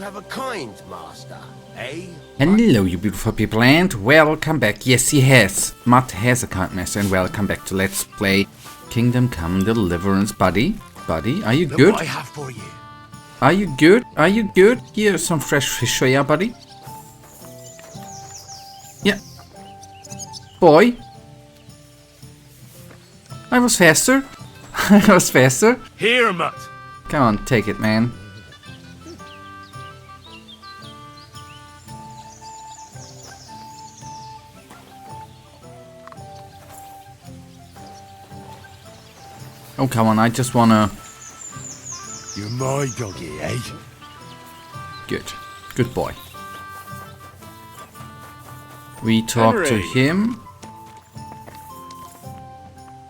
have a kind master, eh? Hello, you beautiful people, and welcome back. Yes, he has. Matt has a kind master, and welcome back to Let's Play Kingdom Come Deliverance. Buddy, are you Look good? what I have for you. Are you good? Are you good? Here's some fresh fish for ya, buddy. Yeah. Boy. I was faster. I was faster. Here, Mutt. Come on, take it, man. Oh, come on, I just wanna... You're my doggy, eh? Good. Good boy. We talk to Henry. him.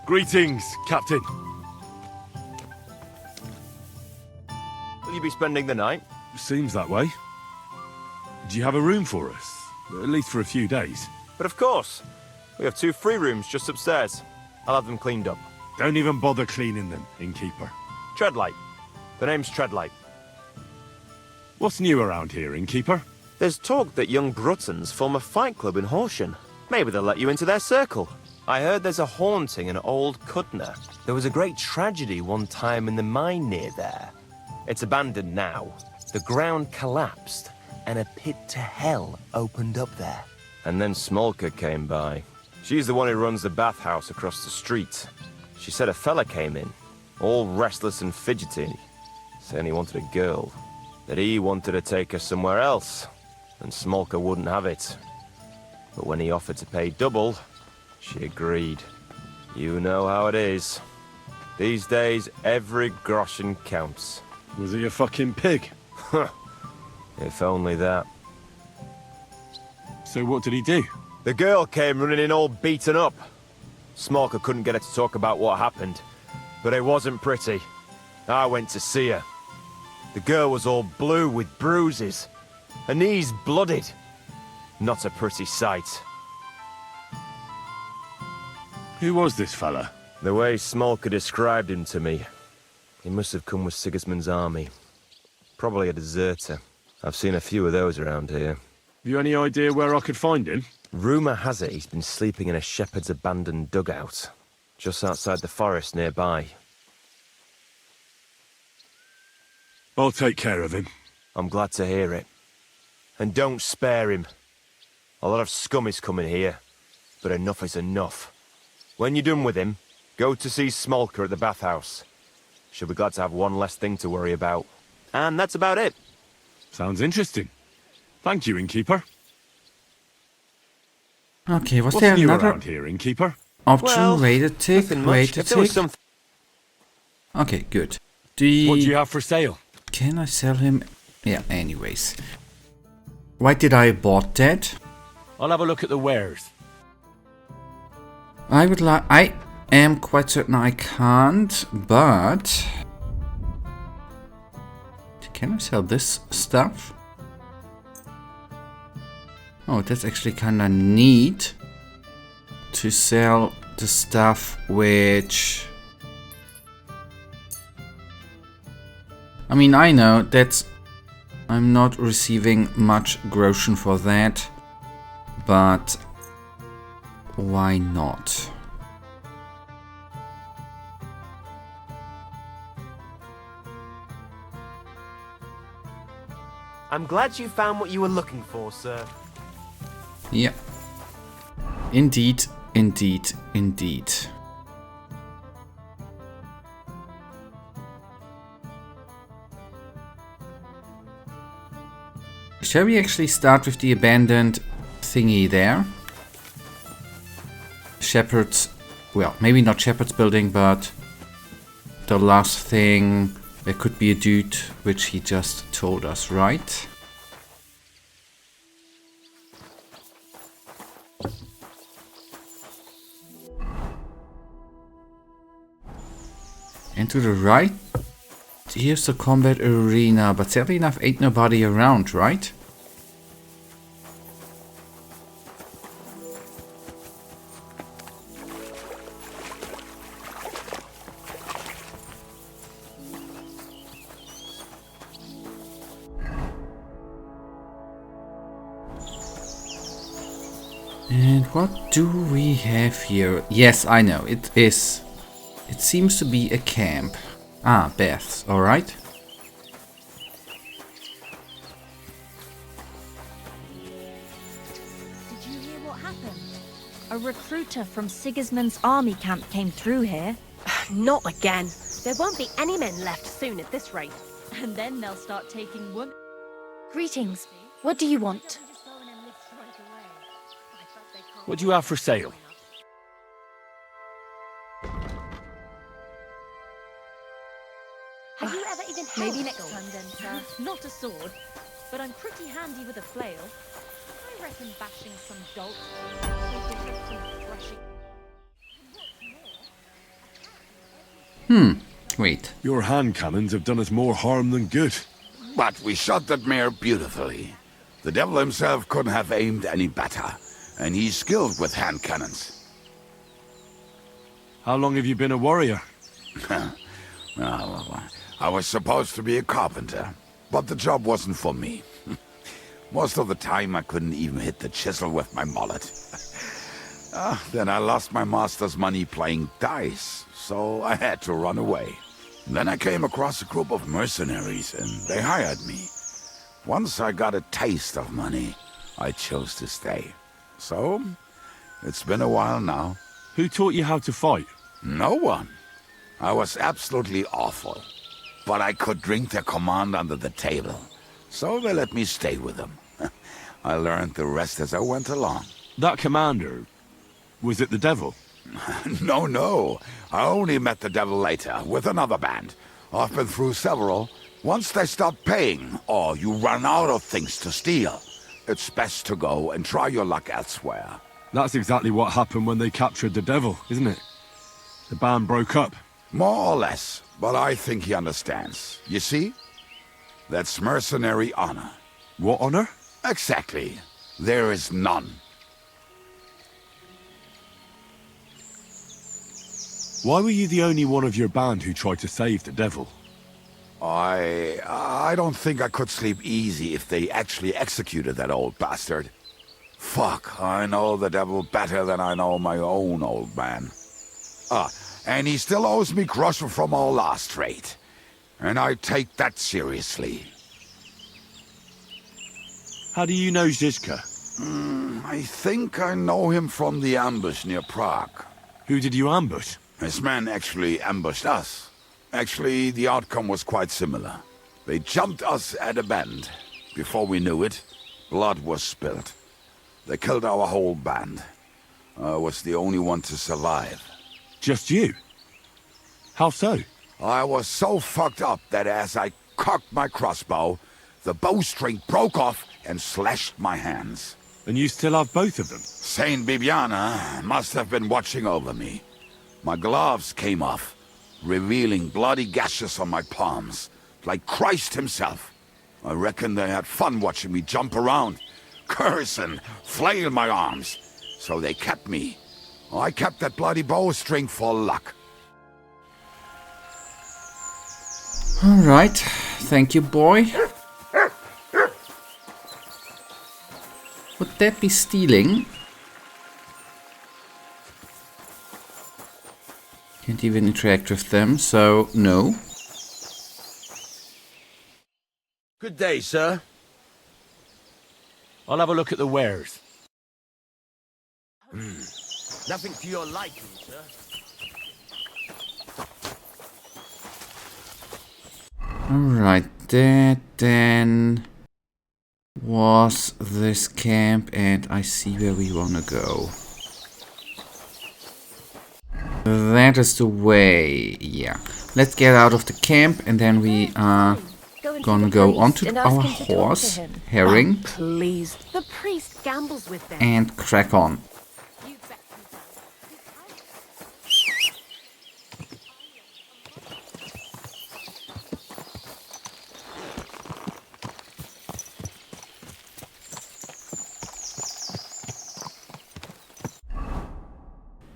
Greetings, Captain. Will you be spending the night? Seems that way. Do you have a room for us? At least for a few days. But of course. We have 2 free rooms just upstairs. I'll have them cleaned up. Don't even bother cleaning them, innkeeper. Treadlight. The name's Treadlight. What's new around here, innkeeper? There's talk that young Bruttons form a fight club in Horsham. Maybe they'll let you into their circle. I heard there's a haunting in Old Cudner. There was a great tragedy one time in the mine near there. It's abandoned now. The ground collapsed, and a pit to hell opened up there. And then Smolka came by. She's the one who runs the bathhouse across the street. She said a fella came in, all restless and fidgety, saying he wanted a girl, that he wanted to take her somewhere else, and Smolka wouldn't have it. But when he offered to pay double, she agreed. You know how it is. These days, every groschen counts. Was he a fucking pig? If only that. So what did he do? The girl came running in all beaten up. Smolka couldn't get her to talk about what happened, but it wasn't pretty. I went to see her. The girl was all blue with bruises, her knees blooded. Not a pretty sight. Who was this fella? The way Smolka described him to me, he must have come with Sigismund's army. Probably a deserter. I've seen a few of those around here. Have you any idea where I could find him? Rumour has it he's been sleeping in a shepherd's abandoned dugout, just outside the forest nearby. I'll take care of him. I'm glad to hear it. And don't spare him. A lot of scum is coming here, but enough is enough. When you're done with him, go to see Smolka at the bathhouse. She'll be glad to have one less thing to worry about. And that's about it. Sounds interesting. Thank you, innkeeper. Okay, was What's there new another around here, innkeeper? option? Well, Wait a tick, nothing wait much. a If there was tick. something... Okay, good. What do you have for sale? Can I sell him? Yeah, anyways. Why did I bought that? I'll have a look at the wares. I am quite certain I can't, but... Can I sell this stuff? Oh, that's actually kinda neat. To sell the stuff which... I mean, I know that's... I'm not receiving much groschen for that. But... why not? I'm glad you found what you were looking for, sir. Yeah. Indeed, indeed, indeed. Shall we actually start with the abandoned thingy there? Shepherd's... well, maybe not Shepherd's building, but... the last thing... there could be a dude, which he just told us, right? And to the right, here's the combat arena, but sadly enough ain't nobody around, right? And what do we have here? Yes, I know. It is. It seems to be a camp. Ah, baths. Alright. Did you hear what happened? A recruiter from Sigismund's army camp came through here. Not again. There won't be any men left soon at this rate. And then they'll start taking women. Greetings. What do you want? What do you have for sale? Have you ever even held Maybe a next sword? time then, sir. Not a sword, but I'm pretty handy with a flail. I reckon bashing some dolt will different from threshing. Wait. Your hand cannons have done us more harm than good. But we shot that mare beautifully. The devil himself couldn't have aimed any better, and he's skilled with hand cannons. How long have you been a warrior? Well, I was supposed to be a carpenter, but the job wasn't for me. Most of the time I couldn't even hit the chisel with my mallet. Then I lost my master's money playing dice, so I had to run away. Then I came across a group of mercenaries, and they hired me. Once I got a taste of money, I chose to stay. So, it's been a while now. Who taught you how to fight? No one. I was absolutely awful. But I could drink their command under the table. So they let me stay with them. I learned the rest as I went along. That commander, was it the devil? No. I only met the devil later, with another band. I've been through several. Once they stop paying, or you run out of things to steal, it's best to go and try your luck elsewhere. That's exactly what happened when they captured the devil, isn't it? The band broke up. More or less, but I think he understands. You see? That's mercenary honor. What honor? Exactly. There is none. Why were you the only one of your band who tried to save the devil? I don't think I could sleep easy if they actually executed that old bastard. Fuck, I know the devil better than I know my own old man. And he still owes me groschen from our last raid. And I take that seriously. How do you know Zizka? I think I know him from the ambush near Prague. Who did you ambush? His men actually ambushed us. Actually, the outcome was quite similar. They jumped us at a bend. Before we knew it, blood was spilled. They killed our whole band. I was the only one to survive. Just you? How so? I was so fucked up that as I cocked my crossbow, the bowstring broke off and slashed my hands. And you still have both of them? Saint Bibiana must have been watching over me. My gloves came off, revealing bloody gashes on my palms, like Christ himself. I reckon they had fun watching me jump around, curse and flail my arms. So they kept me. I kept that bloody bowstring for luck. Alright. Thank you, boy. Would that be stealing? Can't even interact with them, so no. Good day, sir. I'll have a look at the wares. Nothing to your liking, sir. Alright, that then was this camp, and I see where we wanna go. That is the way, yeah. Let's get out of the camp, and then we are gonna go onto our horse, Herring, Please. The priest gambles with them. and crack on.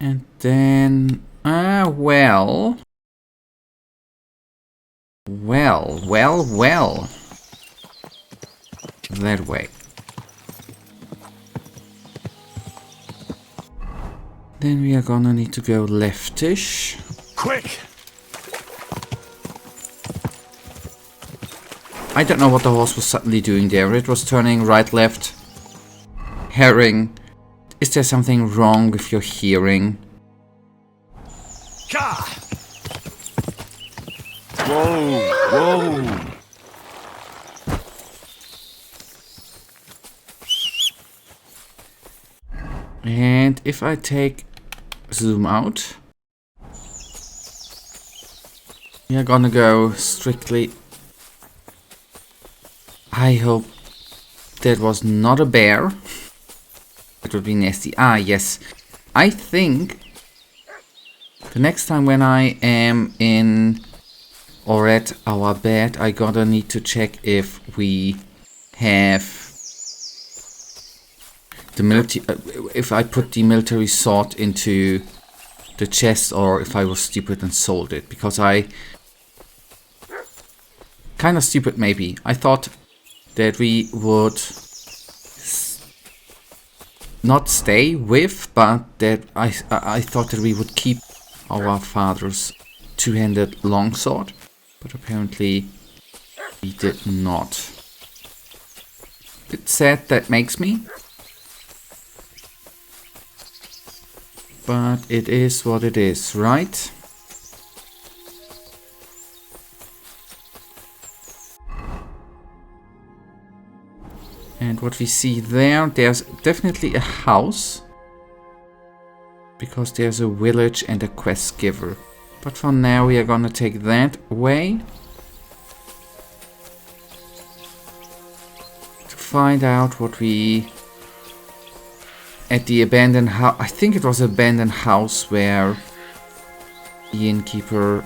And then, well. That way. Then we are gonna need to go leftish. Quick! I don't know what the horse was suddenly doing there. It was turning right, left. Herring. Is there something wrong with your hearing? Ka! Whoa! Whoa! And if I take zoom out, we are gonna go strictly. I hope that was not a bear. It would be nasty. Ah, yes. I think the next time when I am in or at our bed, I gotta need to check if we have the military. If I put the military sword into the chest, or if I was stupid and sold it, because I kind of stupid maybe. I thought that we would not stay with, but that I thought that we would keep our father's two-handed longsword, but apparently we did not. Bit sad that makes me, but it is what it is, right? And what we see there, there's definitely a house, because there's a village and a quest giver. But for now we are gonna take that way to find out what we at the abandoned house. I think it was an abandoned house where the innkeeper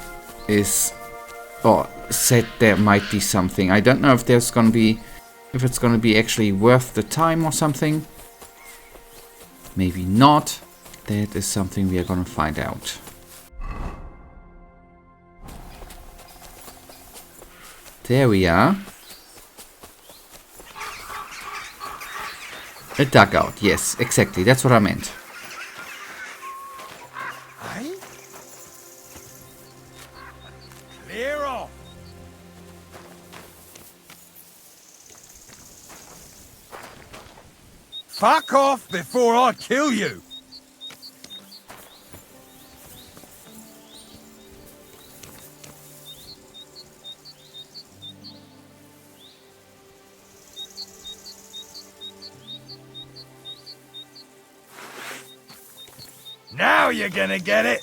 is, or said there might be something. I don't know if there's gonna be, if it's gonna be actually worth the time or something. Maybe not. That is something we are gonna find out. There we are. A dugout, yes, exactly, that's what I meant. Aye? Clear off! Fuck off before I kill you! Now you're gonna get it!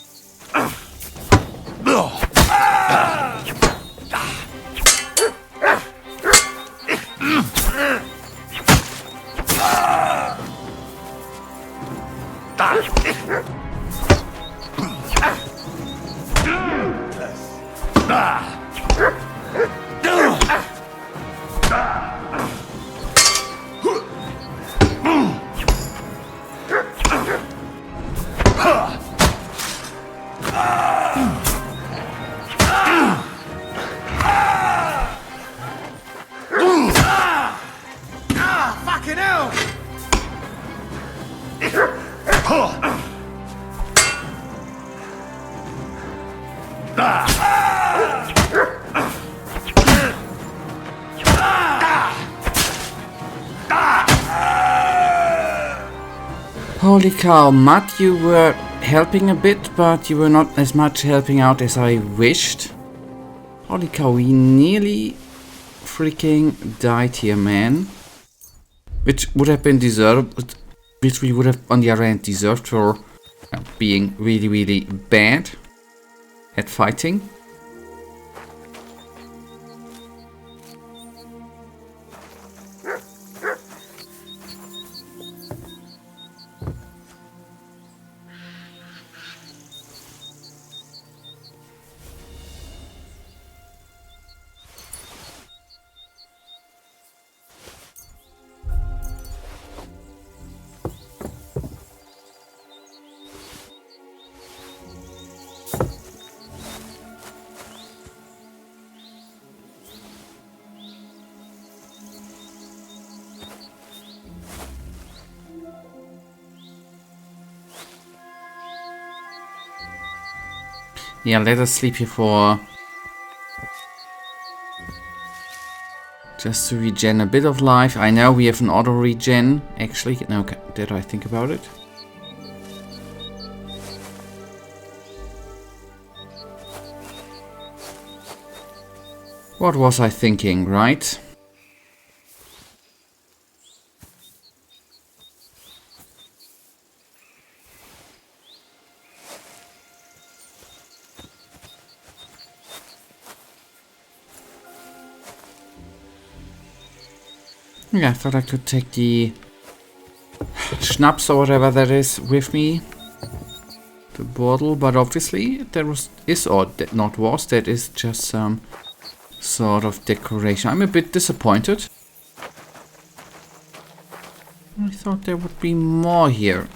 Fucking hell! Holy cow, Matt, you were helping a bit, but you were not as much helping out as I wished. Holy cow, we nearly freaking died here, man. Which would have been deserved, which we would have on the other hand deserved for being really, really bad at fighting. Yeah, let us sleep here for... just to regen a bit of life. I know we have an auto regen. Actually, no, did I think about it? What was I thinking, right? Yeah, I thought I could take the schnapps or whatever that is with me. The bottle, but obviously there is just some sort of decoration. I'm a bit disappointed. I thought there would be more here.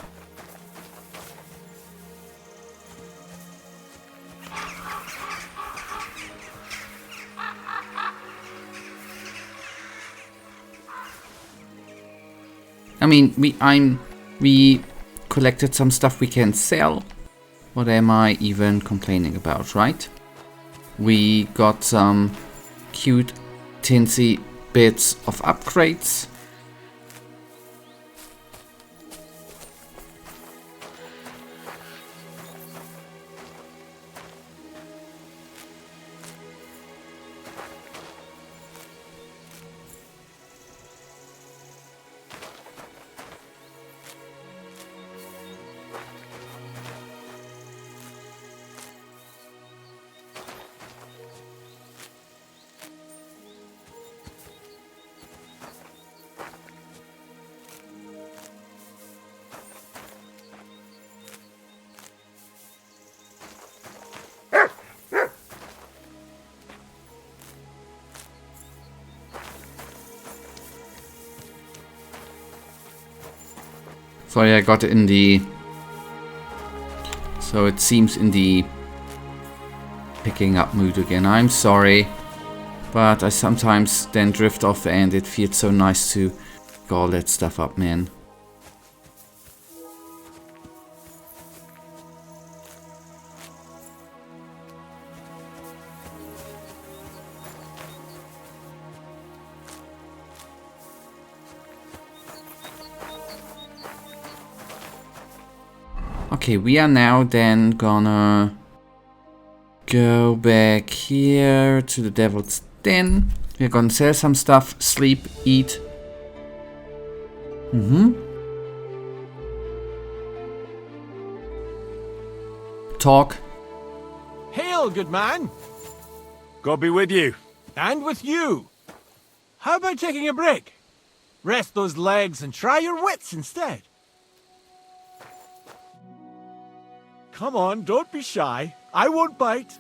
I mean, we collected some stuff we can sell. What am I even complaining about, right? We got some cute, tinsy bits of upgrades. Sorry, I got in the... so it seems in the picking up mood again. I'm sorry, but I sometimes then drift off and it feels so nice to pick all that stuff up, man. Okay, we are now then gonna go back here to the Devil's Den. We're gonna sell some stuff, sleep, eat. Talk. Hail, good man! God be with you. And with you! How about taking a break? Rest those legs and try your wits instead. Come on, don't be shy. I won't bite.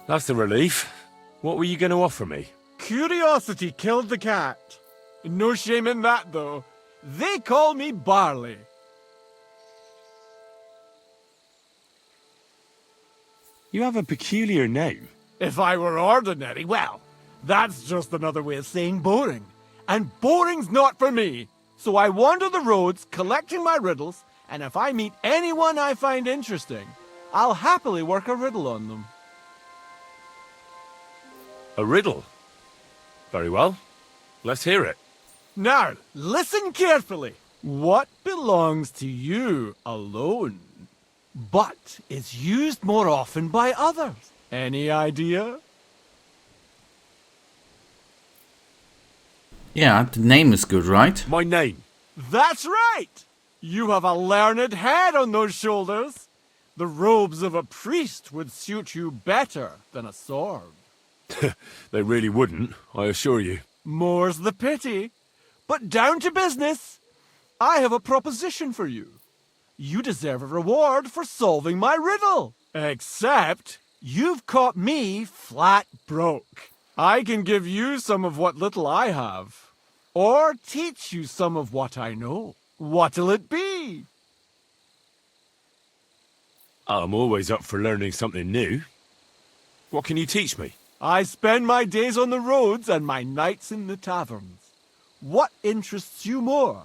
That's a relief. What were you going to offer me? Curiosity killed the cat. No shame in that, though. They call me Barley. You have a peculiar name. If I were ordinary, well, that's just another way of saying boring. And boring's not for me. So I wander the roads collecting my riddles, and if I meet anyone I find interesting, I'll happily work a riddle on them. A riddle? Very well. Let's hear it. Now, listen carefully. What belongs to you alone, but is used more often by others? Any idea? Yeah, the name is good, right? My name. That's right! You have a learned head on those shoulders. The robes of a priest would suit you better than a sword. They really wouldn't, I assure you. More's the pity. But down to business. I have a proposition for you. You deserve a reward for solving my riddle. Except, you've caught me flat broke. I can give you some of what little I have. Or teach you some of what I know. What'll it be? I'm always up for learning something new. What can you teach me? I spend my days on the roads and my nights in the taverns. What interests you more?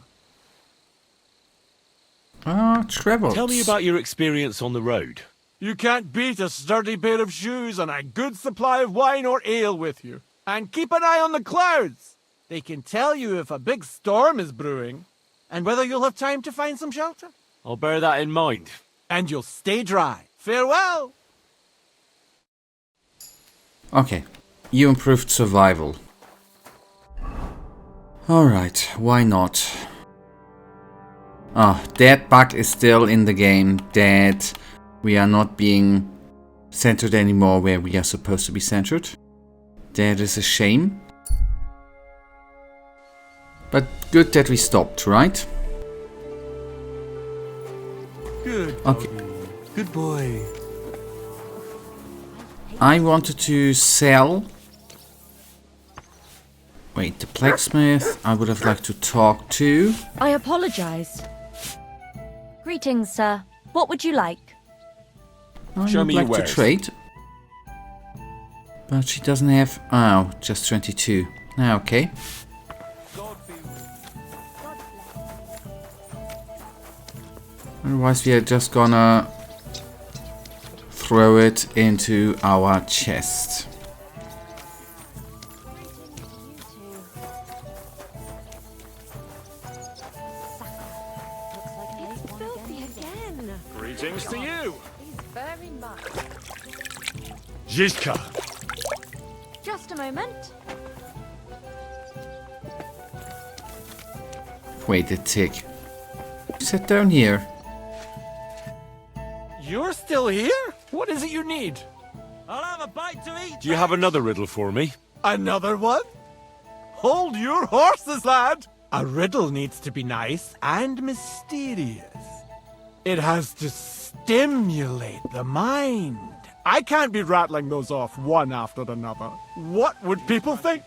Travel. Tell me about your experience on the road. You can't beat a sturdy pair of shoes and a good supply of wine or ale with you. And keep an eye on the clouds. They can tell you if a big storm is brewing and whether you'll have time to find some shelter. I'll bear that in mind. And you'll stay dry. Farewell! Okay. You improved survival. Alright, why not? Ah, that bug is still in the game, that we are not being centered anymore where we are supposed to be centered. That is a shame. But good that we stopped, right? Good. Okay. Good boy. I wanted to sell... Wait, the blacksmith I would have liked to talk to. I apologize. Greetings, sir. What would you like? I Show would me your like to wares. trade. But she doesn't have... Oh, just 22. Ah, okay. Otherwise we are just gonna throw it into our chest. Greetings to you. Very much. Zizka. Just a moment. Wait a tick. Sit down here. You're still here? What is it you need? I'll have a bite to eat. Do you have another riddle for me? Another one? Hold your horses, lad! A riddle needs to be nice and mysterious. It has to stimulate the mind. I can't be rattling those off one after another. What would people think?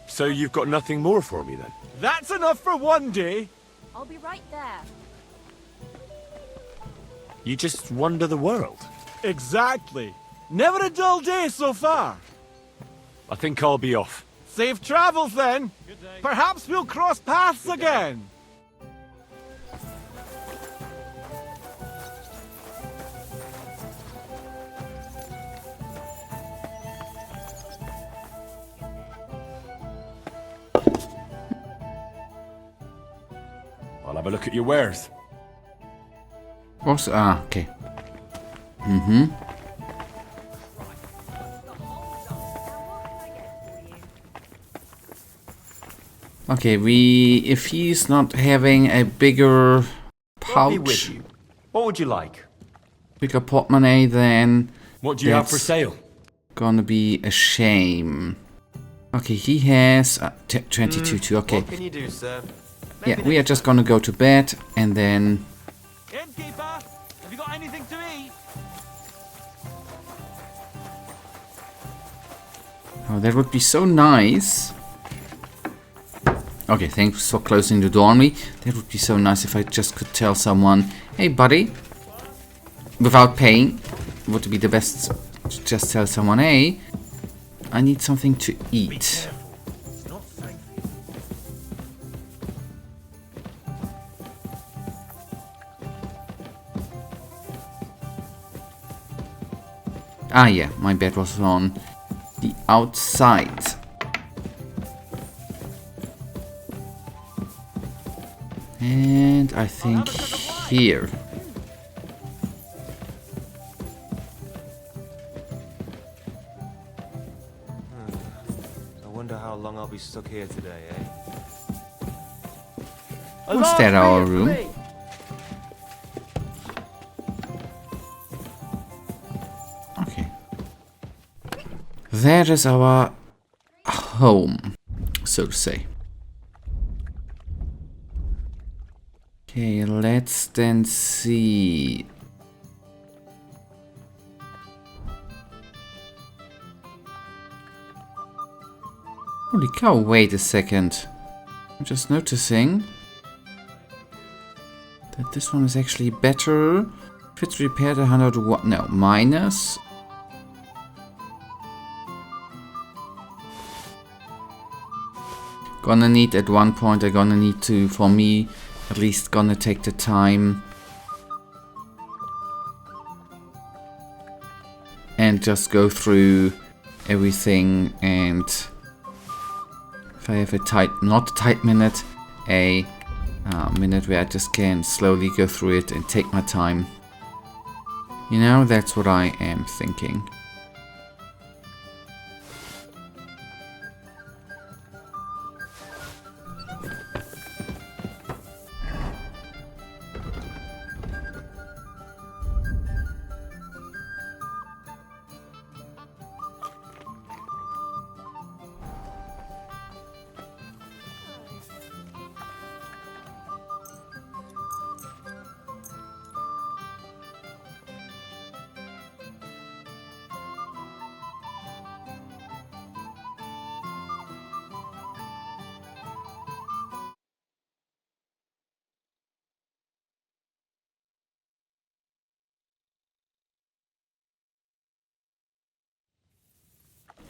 So you've got nothing more for me then? That's enough for one day. I'll be right there. You just wander the world. Exactly. Never a dull day so far. I think I'll be off. Safe travels then. Perhaps we'll cross paths again. I'll have a look at your wares. Also, okay. Mm-hmm. Okay, if he's not having a bigger I'll be with pouch, you. What would you like? bigger portemonnaie, then What do you have for That's- sale? gonna be a shame. Okay, he has 22 too. Okay, What can you do, sir? yeah, we are just gonna go to bed and then. Innkeeper, have you got anything to eat? Oh, that would be so nice. Okay, thanks for closing the door on me. That would be so nice if I just could tell someone, hey buddy, without paying. Would be the best to just tell someone, hey, I need something to eat. Ah yeah, my bed was on the outside. And I think here. I wonder how long I'll be stuck here today, eh? Was that our room? Okay. That is our home, so to say. Okay, let's then see. Holy cow, wait a second. I'm just noticing that this one is actually better. If it's repaired 101, no, minus. Gonna need at one point, I'm gonna need to, for me, at least gonna take the time and just go through everything, and if I have a not a tight minute, a minute where I just can slowly go through it and take my time. You know, that's what I am thinking.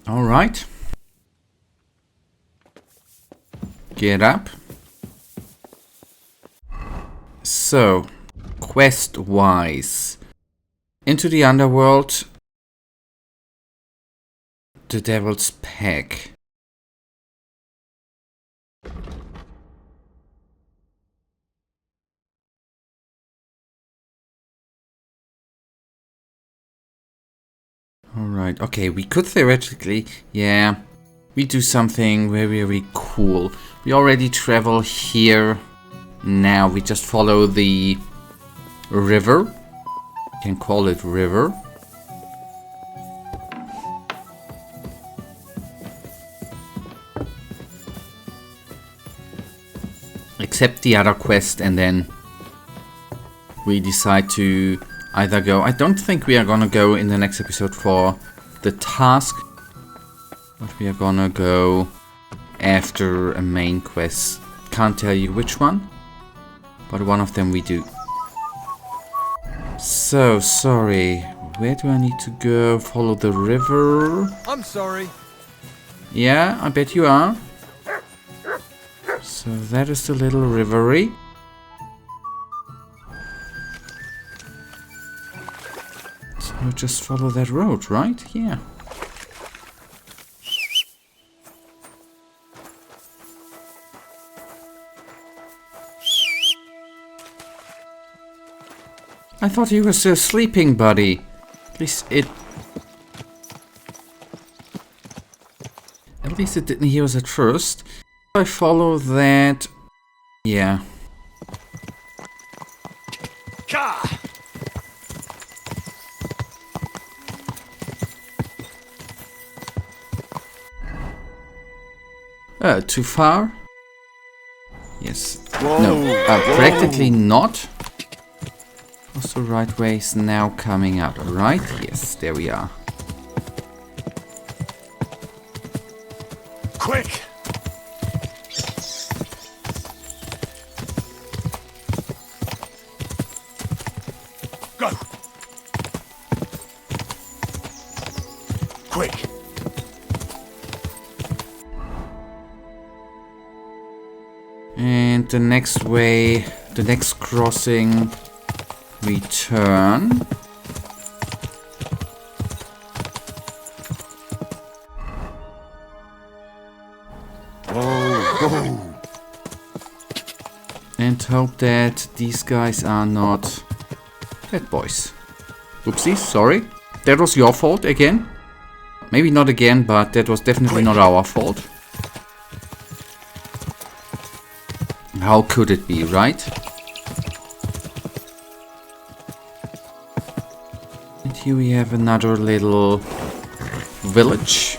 All right. Get up. So, quest-wise, into the underworld, the Devil's Pack. Alright, okay, we could theoretically, yeah, we do something very, very cool. We already travel here. Now we just follow the river. You can call it river. Accept the other quest, and then we decide to either go. I don't think we are gonna go in the next episode for the task, but we are gonna go after a main quest. Can't tell you which one, but one of them we do. So, sorry, where do I need to go? Follow the river? I'm sorry. Yeah, I bet you are. So that is the little rivery. So just follow that road, right? Yeah. I thought you were still sleeping, buddy. At least it didn't hear us at first. I follow that. Yeah. Too far? Yes. No, practically not. Also, right way is now coming out. Alright, yes, there we are. Quick! Go! Quick! And the next way, the next crossing, we turn. Whoa! And hope that these guys are not bad boys. Oopsies, sorry. That was your fault again. Maybe not again, but that was definitely not our fault. How could it be, right? And here we have another little village.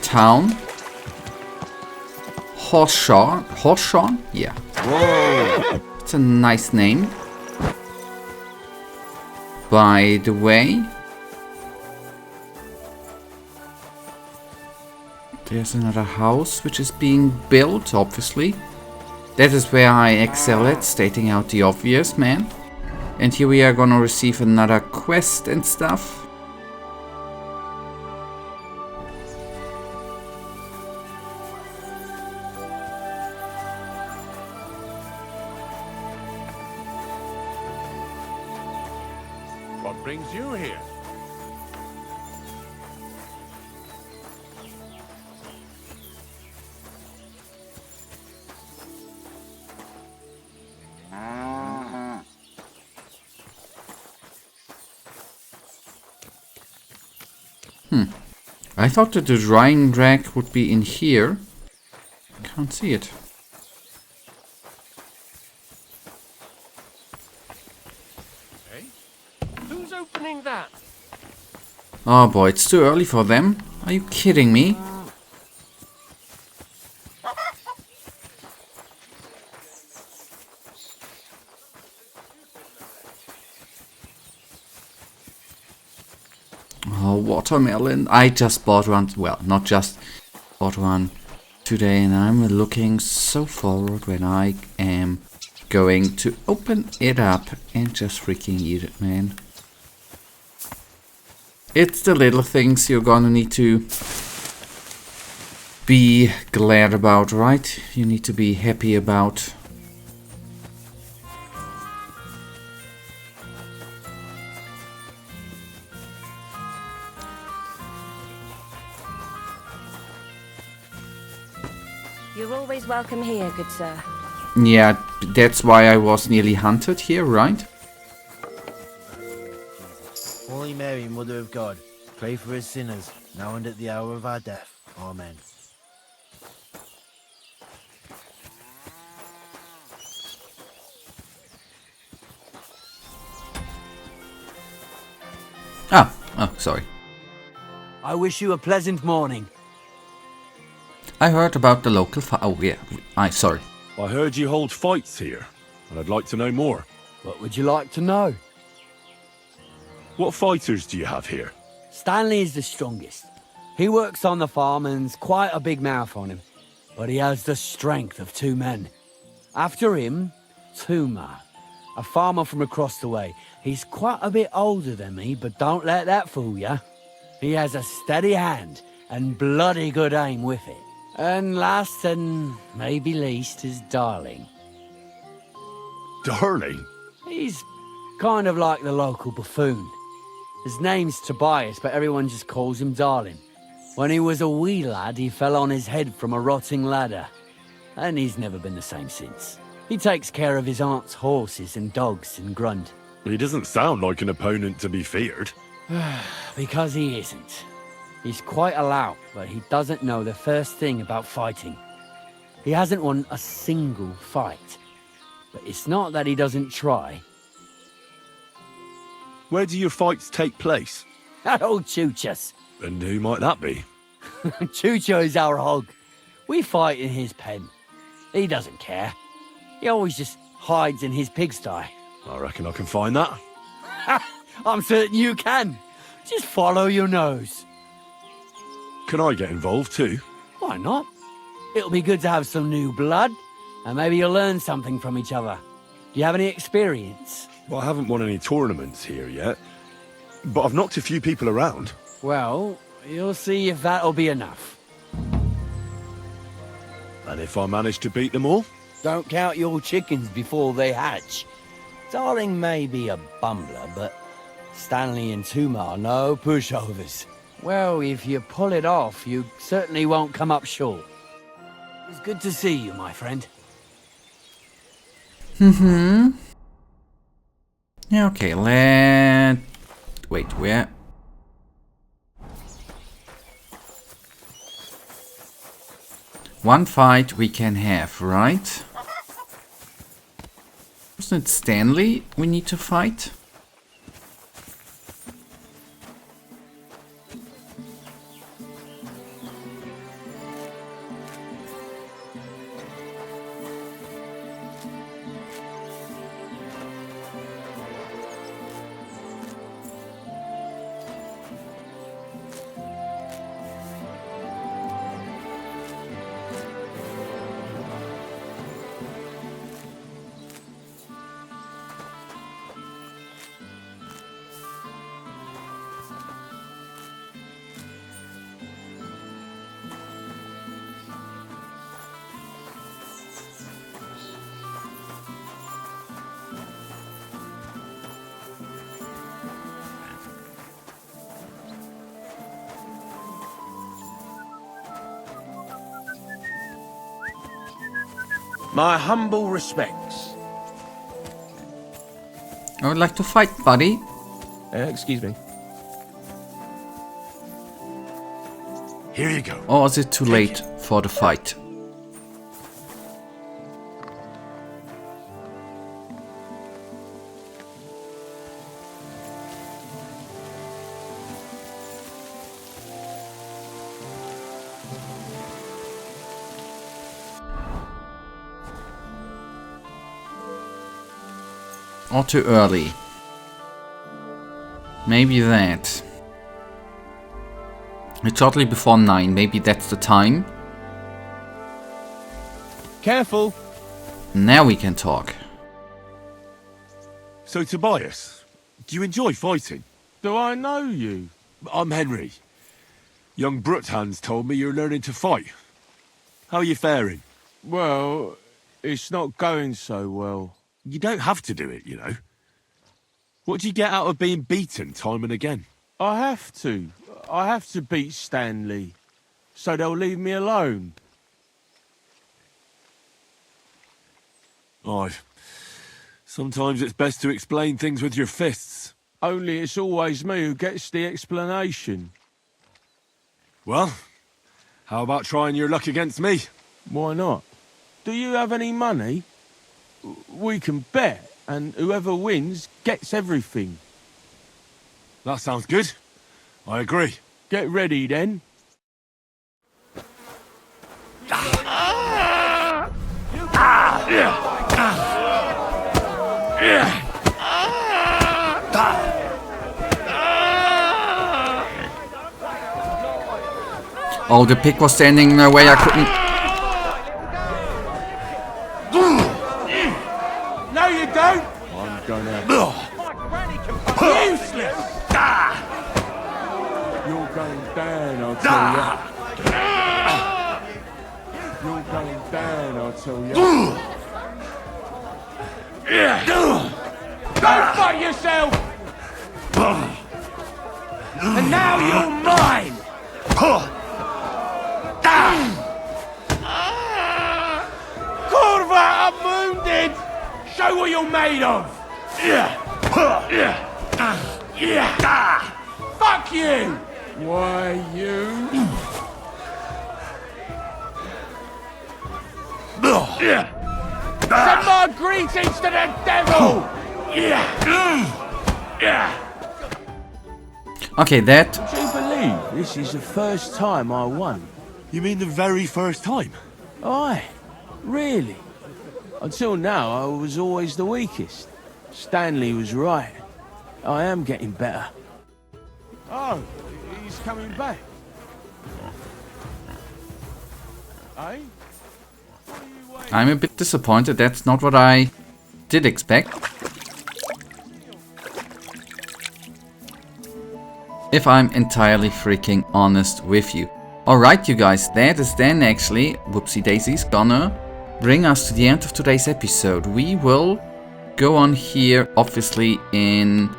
Town. Horseshaw? Horseshaw? Yeah. Whoa! It's a nice name. By the way, there's another house which is being built, obviously. That is where I excel at, stating out the obvious, man. And here we are gonna receive another quest and stuff. What brings you here? I thought that the drying rack would be in here. Can't see it. Who's opening that? Oh boy, it's too early for them. Are you kidding me? Oh, watermelon. I just bought one. Well, not just bought one today, and I'm looking so forward when I am going to open it up and just freaking eat it, man. It's the little things you're gonna need to be glad about, right? You need to be happy about. You're always welcome here, good sir. Yeah, that's why I was nearly hunted here, right? Holy Mary, Mother of God, pray for us sinners, now and at the hour of our death. Amen. Oh, sorry. I wish you a pleasant morning. I heard about the local oh yeah, sorry. I heard you hold fights here, and I'd like to know more. What would you like to know? What fighters do you have here? Stanley is the strongest. He works on the farm and's quite a big mouth on him, but he has the strength of 2 men. After him, Tuma, a farmer from across the way. He's quite a bit older than me, but don't let that fool ya. He has a steady hand and bloody good aim with it. And last and maybe least is Darling. Darling? He's kind of like the local buffoon. His name's Tobias, but everyone just calls him Darling. When he was a wee lad, he fell on his head from a rotting ladder. And he's never been the same since. He takes care of his aunt's horses and dogs in Grund. He doesn't sound like an opponent to be feared. Because he isn't. He's quite a lout, but he doesn't know the first thing about fighting. He hasn't won a single fight. But it's not that he doesn't try. Where do your fights take place? That old Chuchas. And who might that be? Chucho is our hog. We fight in his pen. He doesn't care. He always just hides in his pigsty. I reckon I can find that. I'm certain you can. Just follow your nose. Can I get involved too? Why not? It'll be good to have some new blood, and maybe you'll learn something from each other. Do you have any experience? Well, I haven't won any tournaments here yet, but I've knocked a few people around. Well, you'll see if that'll be enough. And if I manage to beat them all? Don't count your chickens before they hatch. Darling may be a bumbler, but Stanley and Tuma are no pushovers. Well, if you pull it off, you certainly won't come up short. It's good to see you, my friend. Yeah, okay, wait, where? One fight we can have, right? Wasn't it Stanley we need to fight? My humble respects. I would like to fight, buddy. Excuse me. Here you go. Or is it too late for the fight? Or too early? Maybe that. It's shortly before 9, maybe that's the time. Careful. Now we can talk. So, Tobias, do you enjoy fighting? Do I know you? I'm Henry. Young Bruthans told me you're learning to fight. How are you faring? Well, it's not going so well. You don't have to do it, you know. What do you get out of being beaten time and again? I have to. I have to beat Stanley, so they'll leave me alone. Aye. Sometimes it's best to explain things with your fists. Only it's always me who gets the explanation. Well, how about trying your luck against me? Why not? Do you have any money? We can bet, and whoever wins gets everything. That sounds good. I agree. Get ready, then. Oh, the pig was standing in the way, I couldn't... No, you don't! I'm gonna... Useless! You're going down, I'll tell ya. You're going down, I'll tell ya. Go fight yourself! And now you're mine! Corva, I'm wounded! Show what you're made of! Fuck you! Why, you? Send my greetings to the devil! Okay, that... Do you believe this is the first time I won? You mean the very first time? Aye, really. Until now, I was always the weakest. Stanley was right. I am getting better. Oh, he's coming back. Eh? I'm a bit disappointed, that's not what I did expect. If I'm entirely freaking honest with you. Alright you guys, that is then actually, whoopsie daisies, gonna bring us to the end of today's episode. We will go on here, obviously, in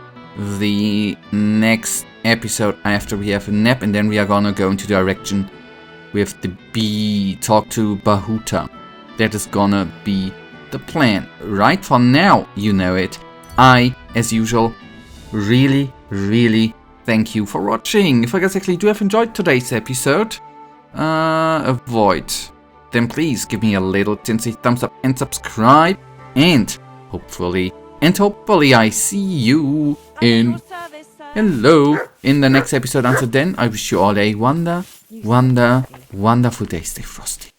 the next episode after we have a nap, and then we are gonna go into the direction with the bee, talk to Bahuta. That is gonna be the plan. Right for now, you know it. I, as usual, really thank you for watching. If you guys actually do have enjoyed today's episode, then please give me a little tinsy thumbs up and subscribe. And hopefully I see you in the next episode. Until then, I wish you all a wonderful day. Stay frosty.